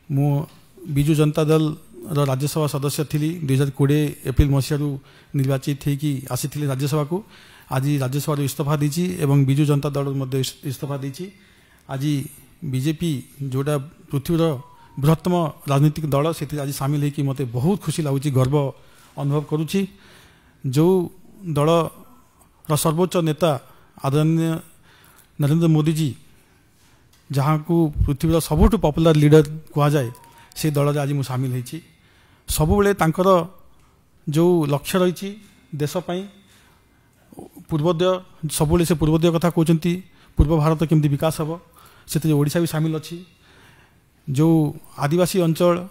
मु विजु जनता दल राज्यसभा सदस्य थी 2020 एप्रिल मसीह निर्वाचित होगी आसी राज्यसभा को आज राज्यसभा इस्तीफा दी एवं विजु जनता दल इस्तीफा दी। आज बीजेपी जोटा पृथ्वीर बृहत्तम राजनीतिक दल से आज सामिल होगी मत बहुत खुशी लगुच गर्व अनुभव करुच्ची। जो दल सर्वोच्च नेता आदरणीय नरेंद्र मोदी जी जहाँ को पृथ्वीर सबुठ पॉपुलर लीडर कह जाए से दल आज मुझे सामिल होती। सबुबले तांकर जो लक्ष्य रही देशपाई पूर्वोदय सबुबले से पूर्वोदय कथा कहते पूर्व भारत केमती विकास हम से ओडिशा भी सामिल अच्छी। जो आदिवासी अंचल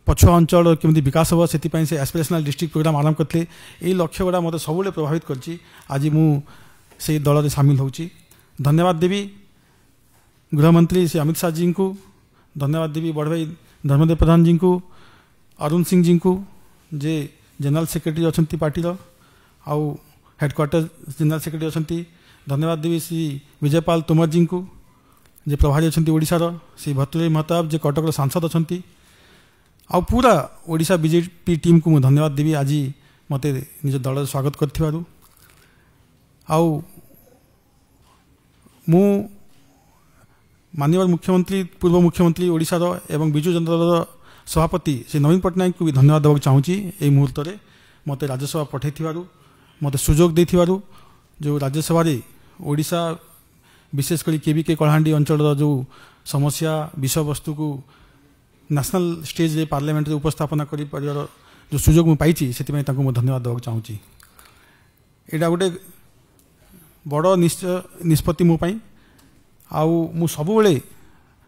पछुआ अंचल केमती विकास हम से एस्पिरेशनल डिस्ट्रिक्ट प्रोग्राम आरंभ करते यही लक्ष्य गुड़ा मत सबुबले प्रभावित कर से दल में सामिल होची। धन्यवाद देवी गृहमंत्री श्री अमित शाह जी को, धन्यवाद देवी बड़ भाई धर्मेंद्र प्रधान जी को, अरुण सिंह जी को जे जनरल सेक्रेटरी अच्छा पार्टी आउ हेडक्वार्टर जनरल सेक्रेटरी अच्छा। धन्यवाद देवी श्री विजयपाल तोमर जी को जे प्रभारी अच्छा ओडिशार, श्री भर्तृहरि महताब जे कटक सांसद अच्छा आ पूरा ओडिशा बीजेपी टीम को मुझे धन्यवाद देवी आज मत निज दल स्वागत कर। माननीय मुख्यमंत्री पूर्व मुख्यमंत्री ओडिशार एवं विजु जनता दल सभापति श्री नवीन पट्टनायक को भी धन्यवाद देवाक चाहूँगी यही मुहूर्त में मत राज्यसभा पठे मत सुजोग दे जो राज्यसभा ओडिशा विशेषकर केबीके कलाहांडी अंचल जो समस्या विषय वस्तु को नेशनल स्टेज रे पार्लियामेंट रे उपस्थापना कर जो सुजोग मुझे पाई से धन्यवाद देवाक चाहूँगी। यहाँ गोटे बड़ निष्पत्ति मो पाई आउ सबुबले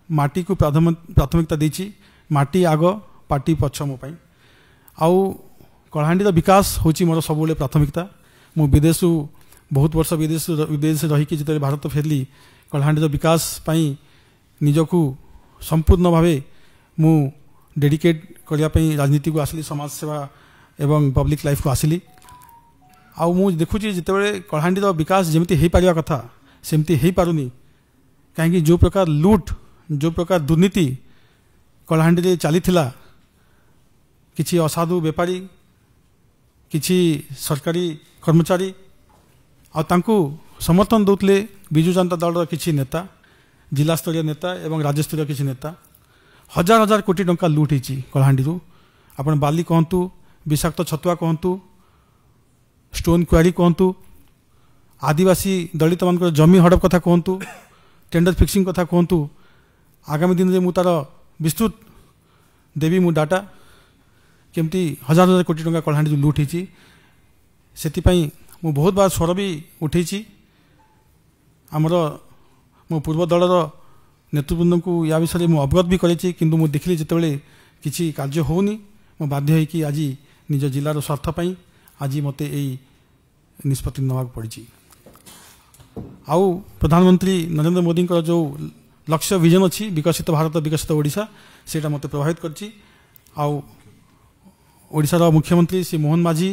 माटी को प्राथमिकता देची। माटी आग पार्टी पछ मो पाई आउ कलाहांडी विकास होची मोर सबुबले प्राथमिकता। मु विदेश बहुत वर्ष विदेश रहीकि जिते भारत फेरली कलाहांडी विकास पाई निजकू संपूर्ण भावे मु डेडिकेट करने राजनीति को आसली समाज सेवा एवं पब्लिक लाइफ को आसली। आउ मु देखुची जिते कलाहांडी विकास जमी हो पारिबा कथा सेमती हो पारुनी कहीं जो प्रकार लूट जो प्रकार दुर्नीति कलाहांडी चली किसी असाधु बेपारी किसी सरकारी कर्मचारी आउ समर्थन दौले विजु जनता दल किसी नेता जिला स्तरीय नेता एवं राज्य स्तरीय किसी नेता हजार हजार कोटी टंका लूट होती कलाहांडी आपण बाली कहतु विषाक्त छतुआ कहतु स्टोन क्वारी कहतु आदिवासी दलित मान जमी हड़प कथा कहतु टेंडर फिक्सिंग कथा कहतु आगामी दिन में मु तार विस्तृत देवी मु डाटा केमती हजार हजार कोटी टंका कलाहांडी लूट होती से मु बहुत बार स्वर भी उठे आमर मो पूर्व दलर नेतृवृंद को या विषय में अवगत भी करेছি किंतु मु देखली जितेबाला किसी कार्य होनी मो बाध्य होकि आज निज जिलार स्वार्थपाई आज मत यही निष्पत्ति नवा पड़ी। आउ प्रधानमंत्री नरेंद्र मोदी जो लक्ष्य विजन अच्छी विकसित भारत विकसित ओडिशा से मत प्रभावित करछि। आउ ओडिशार मुख्यमंत्री श्री मोहन माझी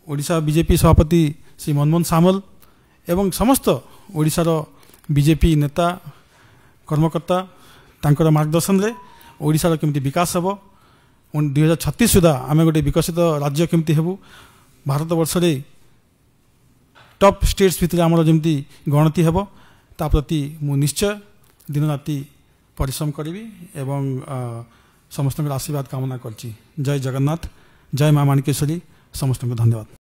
ओडिशा बीजेपी सभापति श्री मनमोहन सामल एवं समस्त ओडिशार बीजेपी नेता कर्मकर्ता तांकर मार्गदर्शन रे ओडिशार केमती विकास हम 2036 सुधा आम गोटे विकसित राज्य केमती हेबू भारत वर्ष रे टॉप स्टेट्स भितर आमर जमी गणति हेब ता प्रति मु निश्चय दिन राति परिश्रम करी एवं समस्त आशीर्वाद कामना करछि। जय जगन्नाथ, जय मां माणिकेश्वरी, समस्त धन्यवाद।